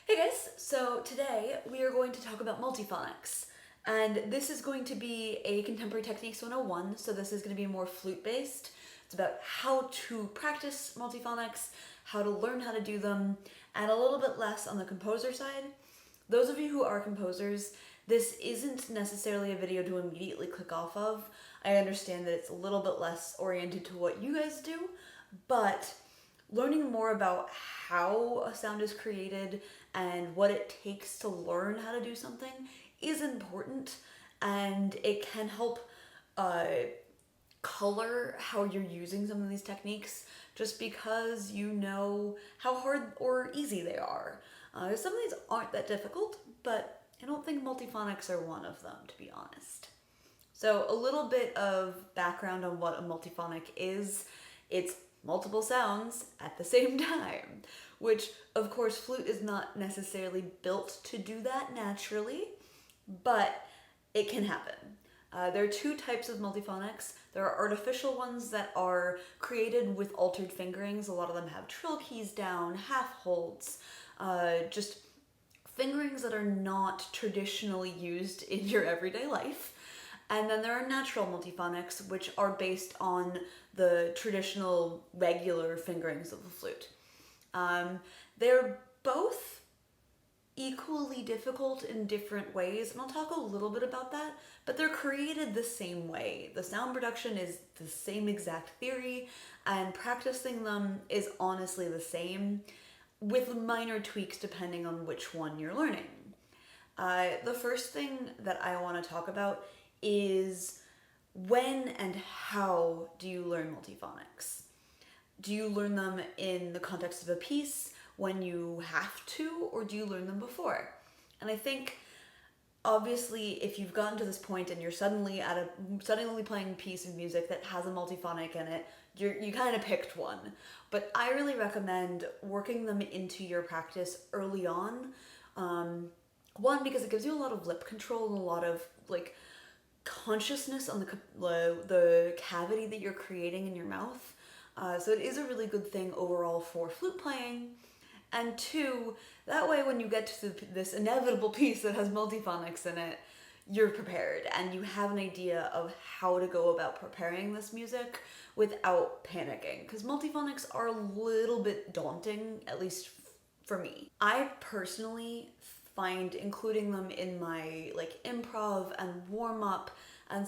Hey guys, so today we are going to talk about multiphonics, and this is going to be a Contemporary Techniques 101, so this is going to be more flute based. It's about how to practice multiphonics, how to learn how to do them, and a little bit less on the composer side. Those of you who are composers, this isn't necessarily a video to immediately click off of. I understand that it's a little bit less oriented to what you guys do, but learning more about how a sound is created and what it takes to learn how to do something is important, and it can help color how you're using some of these techniques just because you know how hard or easy they are. Some of these aren't that difficult, but I don't think multiphonics are one of them, to be honest. So a little bit of background on what a multiphonic is. It's multiple sounds at the same time, which of course flute is not necessarily built to do that naturally, but it can happen. There are two types of multiphonics. There are artificial ones that are created with altered fingerings. A lot of them have trill keys down, half holds, just fingerings that are not traditionally used in your everyday life. And then there are natural multiphonics, which are based on the traditional regular fingerings of the flute. They're both equally difficult in different ways, and I'll talk a little bit about that, but they're created the same way. The sound production is the same exact theory, and practicing them is honestly the same, with minor tweaks depending on which one you're learning. The first thing that I want to talk about is when and how do you learn multiphonics? Do you learn them in the context of a piece when you have to, or do you learn them before? And I think obviously if you've gotten to this point and you're suddenly playing a piece of music that has a multiphonic in it, you kind of picked one. But I really recommend working them into your practice early on. One, because it gives you a lot of lip control and a lot of consciousness on the cavity that you're creating in your mouth. So it is a really good thing overall for flute playing. And two, that way when you get to this inevitable piece that has multiphonics in it, you're prepared and you have an idea of how to go about preparing this music without panicking. Because multiphonics are a little bit daunting, at least for me. I personally find including them in my improv and warm-up and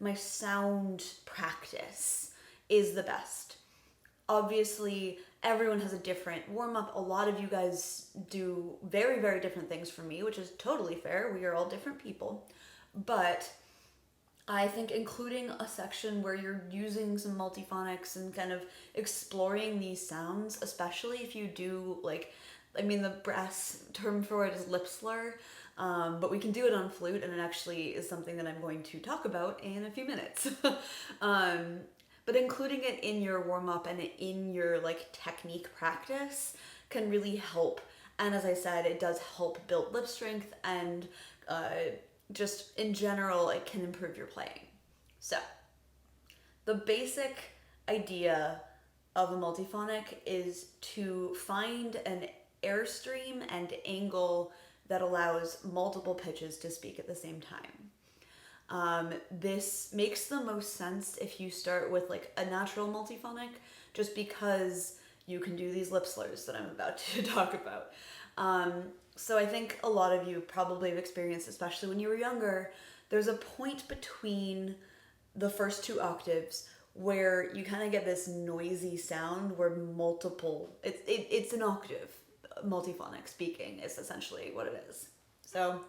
my sound practice is the best. Obviously, everyone has a different warm-up. A lot of you guys do very, very different things from me, which is totally fair. We are all different people. But I think including a section where you're using some multiphonics and kind of exploring these sounds, especially if you do the brass term for it is lip slur, but we can do it on flute, and it actually is something that I'm going to talk about in a few minutes. But including it in your warm-up and in your technique practice can really help. And as I said, it does help build lip strength, and just in general, it can improve your playing. So the basic idea of a multiphonic is to find an airstream and angle that allows multiple pitches to speak at the same time. This makes the most sense if you start with a natural multiphonic, just because you can do these lip slurs that I'm about to talk about. So I think a lot of you probably have experienced, especially when you were younger, there's a point between the first two octaves where you kind of get this noisy sound where it's an octave. Multiphonic speaking is essentially what it is. So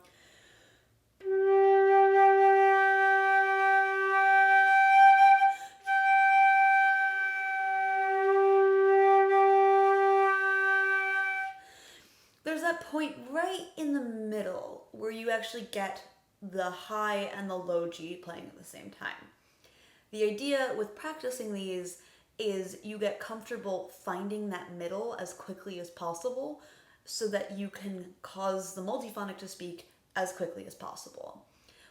there's that point right in the middle where you actually get the high and the low G playing at the same time. The idea with practicing these is you get comfortable finding that middle as quickly as possible so that you can cause the multiphonic to speak as quickly as possible.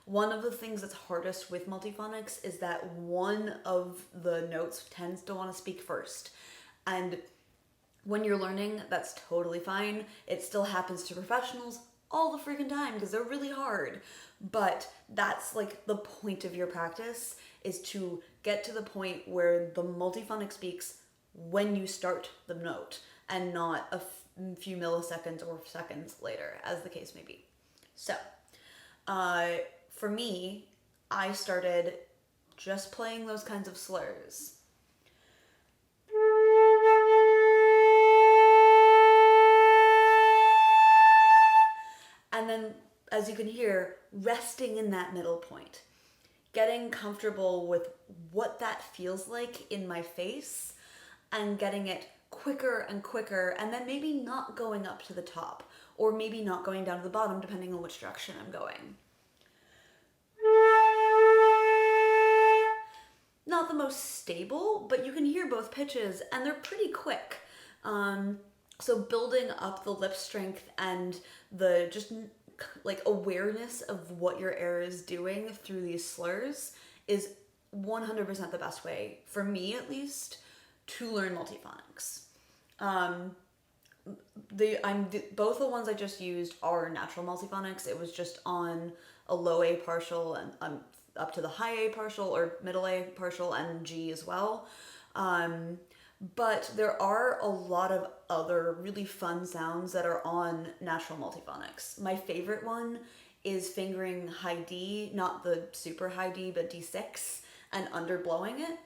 One of the things that's hardest with multiphonics is that one of the notes tends to want to speak first. And When you're learning, that's totally fine. It still happens to professionals all the freaking time because they're really hard. But that's like the point of your practice, is to get to the point where the multiphonic speaks when you start the note and not a few milliseconds or seconds later, as the case may be. So, for me, I started just playing those kinds of slurs. And then, as you can hear, resting in that middle point. Getting comfortable with what that feels like in my face and getting it quicker and quicker, and then maybe not going up to the top or maybe not going down to the bottom depending on which direction I'm going. Not the most stable, but you can hear both pitches and they're pretty quick. So building up the lip strength and the just like awareness of what your air is doing through these slurs is 100% the best way, for me at least, to learn multiphonics. Both the ones I just used are natural multiphonics. It was just on a low A partial and up to the high A partial or middle A partial and G as well. But there are a lot of other really fun sounds that are on natural multiphonics. My favorite one is fingering high D, not the super high D, but D6, and underblowing it.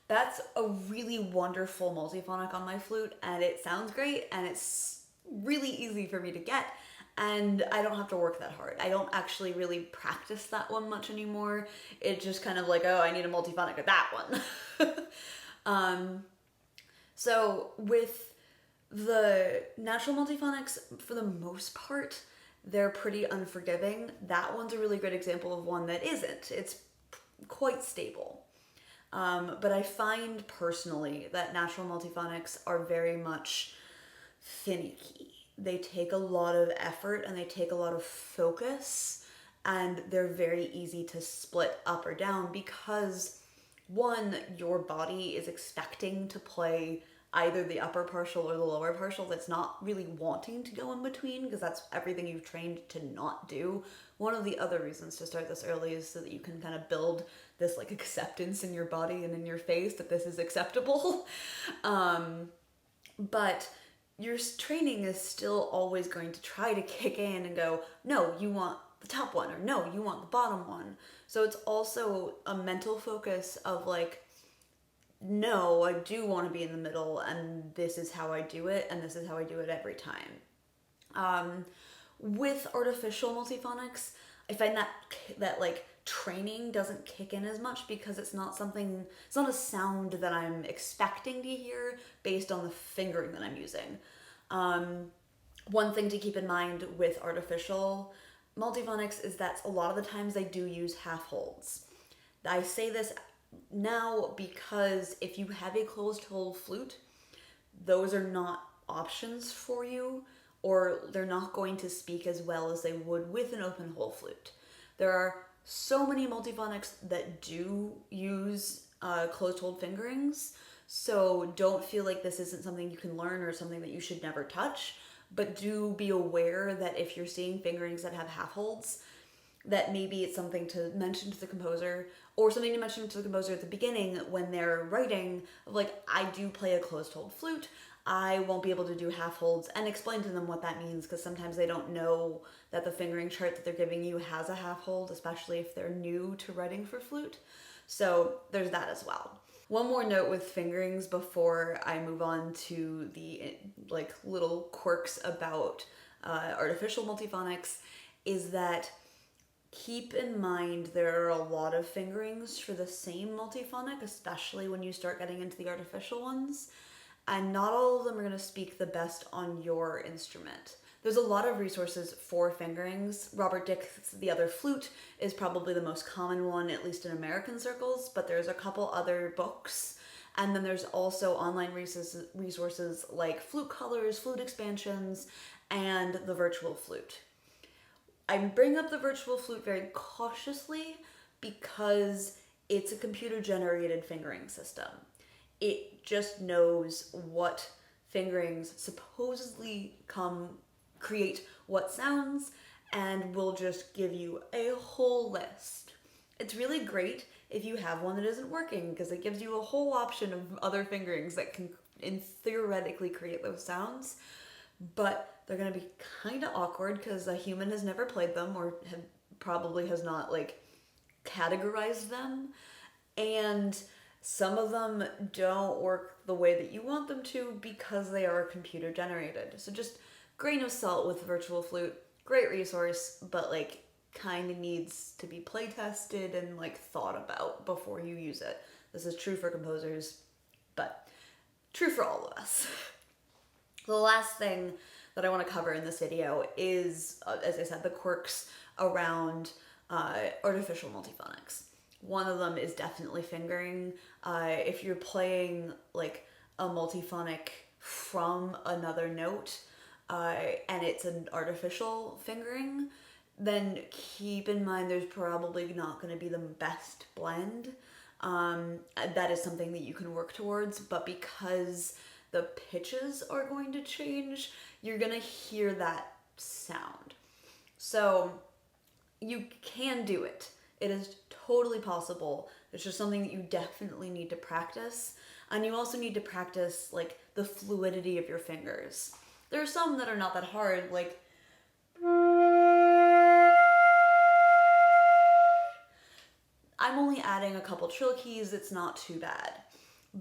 That's a really wonderful multiphonic on my flute, and it sounds great, and it's really easy for me to get, and I don't have to work that hard. I don't actually really practice that one much anymore. It's just kind of like, oh, I need a multiphonic at that one. So with the natural multiphonics, for the most part, they're pretty unforgiving. That one's a really good example of one that isn't. It's quite stable. But I find personally that natural multiphonics are very much finicky. They take a lot of effort and they take a lot of focus, and they're very easy to split up or down because, one, your body is expecting to play either the upper partial or the lower partial. That's not really wanting to go in between because that's everything you've trained to not do. One of the other reasons to start this early is so that you can kind of build this like acceptance in your body and in your face that this is acceptable. But your training is still always going to try to kick in and go, no, you want the top one, or no, you want the bottom one. So it's also a mental focus of like, no, I do want to be in the middle, and this is how I do it, and this is how I do it every time. With artificial multiphonics, I find that like training doesn't kick in as much because it's not a sound that I'm expecting to hear based on the fingering that I'm using. One thing to keep in mind with artificial multiphonics is that a lot of the times they do use half holds. I say this now because if you have a closed hole flute, those are not options for you, or they're not going to speak as well as they would with an open hole flute. There are so many multiphonics that do use closed hold fingerings, so don't feel like this isn't something you can learn or something that you should never touch, but do be aware that if you're seeing fingerings that have half holds, that maybe it's something to mention to the composer, or something to mention to the composer at the beginning when they're writing, of like, I do play a closed hold flute, I won't be able to do half holds, and explain to them what that means, because sometimes they don't know that the fingering chart that they're giving you has a half hold, especially if they're new to writing for flute. So there's that as well. One more note with fingerings before I move on to the like little quirks about artificial multiphonics is that keep in mind there are a lot of fingerings for the same multiphonic, especially when you start getting into the artificial ones, and not all of them are going to speak the best on your instrument. There's a lot of resources for fingerings. Robert Dick's The Other Flute is probably the most common one, at least in American circles, but there's a couple other books. And then there's also online resources like Flute Colors, Flute Expansions, and the Virtual Flute. I bring up the Virtual Flute very cautiously because it's a computer generated fingering system. It just knows what fingerings supposedly create what sounds, and will just give you a whole list. It's really great if you have one that isn't working, because it gives you a whole option of other fingerings that can theoretically create those sounds, but they're going to be kind of awkward because a human has never played them, or probably has not like categorized them, and some of them don't work the way that you want them to because they are computer generated. So just grain of salt with virtual flute. Great resource, but like kind of needs to be play tested and like thought about before you use it. This is true for composers, but true for all of us. The last thing that I want to cover in this video is, as I said, the quirks around artificial multiphonics. One of them is definitely fingering. If you're playing like a multiphonic from another note, and it's an artificial fingering, then keep in mind there's probably not going to be the best blend. That is something that you can work towards, but because the pitches are going to change, you're going to hear that sound. So you can do it. It is totally possible. It's just something that you definitely need to practice. And you also need to practice like the fluidity of your fingers. There are some that are not that hard, like I'm only adding a couple trill keys, it's not too bad.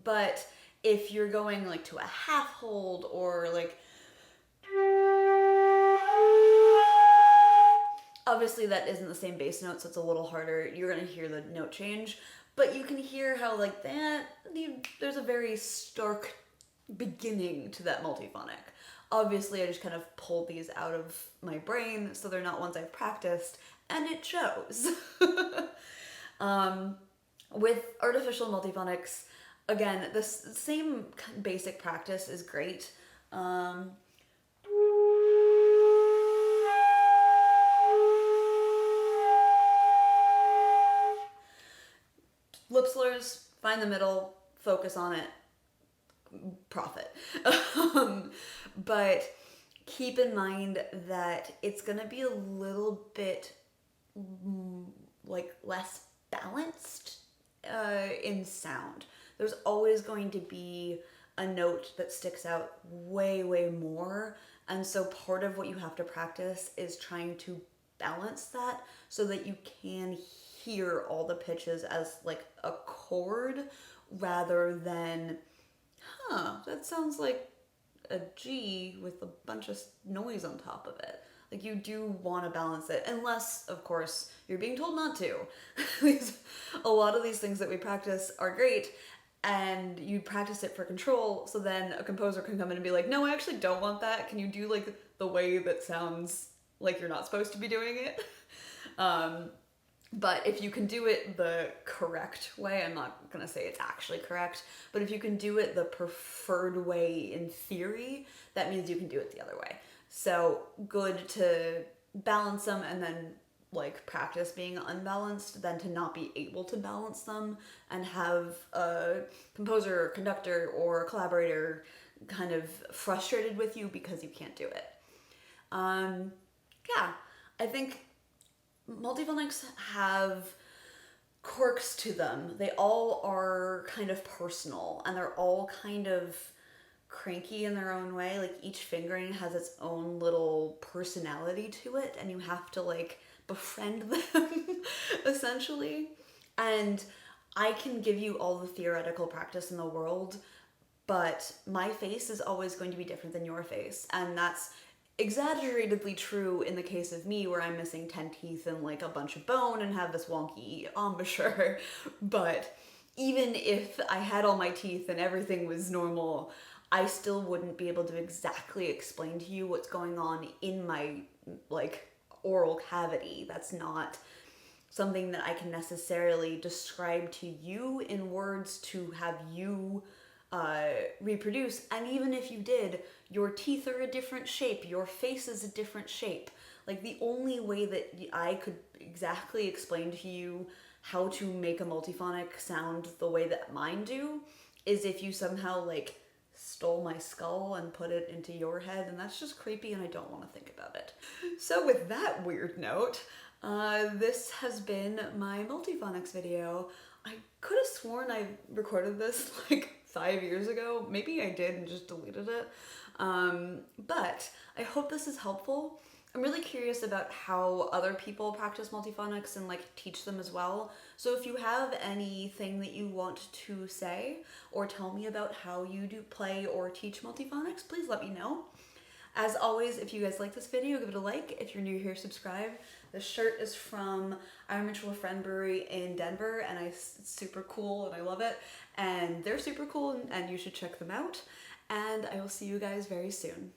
But if you're going like to a half hold, or like, obviously that isn't the same bass note, so it's a little harder. You're gonna hear the note change, but you can hear how like there's a very stark beginning to that multiphonic. Obviously, I just kind of pulled these out of my brain, so they're not ones I've practiced, and it shows. With artificial multiphonics, again, the same basic practice is great. Lip slurs, find the middle, focus on it, profit. But keep in mind that it's going to be a little bit like less balanced in sound. There's always going to be a note that sticks out way, way more. And so part of what you have to practice is trying to balance that so that you can hear all the pitches as like a chord, rather than, that sounds like a G with a bunch of noise on top of it. Like, you do want to balance it, unless, of course, you're being told not to. A lot of these things that we practice are great, and you practice it for control, so then a composer can come in and be like, no, I actually don't want that. Can you do, like, the way that sounds like you're not supposed to be doing it? But if you can do it the correct way, I'm not going to say it's actually correct, but if you can do it the preferred way in theory, that means you can do it the other way. So good to balance them and then like practice being unbalanced than to not be able to balance them and have a composer or conductor or collaborator kind of frustrated with you because you can't do it. Yeah, I think multiphonics have quirks to them. They all are kind of personal, and they're all kind of cranky in their own way. Like, each fingering has its own little personality to it, and you have to like befriend them essentially. And I can give you all the theoretical practice in the world, but my face is always going to be different than your face, and that's exaggeratedly true in the case of me, where I'm missing 10 teeth and like a bunch of bone and have this wonky embouchure. But even if I had all my teeth and everything was normal, I still wouldn't be able to exactly explain to you what's going on in my like oral cavity. That's not something that I can necessarily describe to you in words to have you reproduce. And even if you did, your teeth are a different shape, your face is a different shape. Like, the only way that I could exactly explain to you how to make a multiphonic sound the way that mine do is if you somehow like stole my skull and put it into your head, and that's just creepy and I don't want to think about it. So with that weird note, this has been my multiphonics video. I could have sworn I recorded this like 5 years ago. Maybe I did and just deleted it. But I hope this is helpful. I'm really curious about how other people practice multiphonics and like teach them as well. So if you have anything that you want to say or tell me about how you do play or teach multiphonics, please let me know. As always, if you guys like this video, give it a like. If you're new here, subscribe. This shirt is from Iron Ritual Friend Brewery in Denver, and it's super cool and I love it. And they're super cool and you should check them out. And I will see you guys very soon.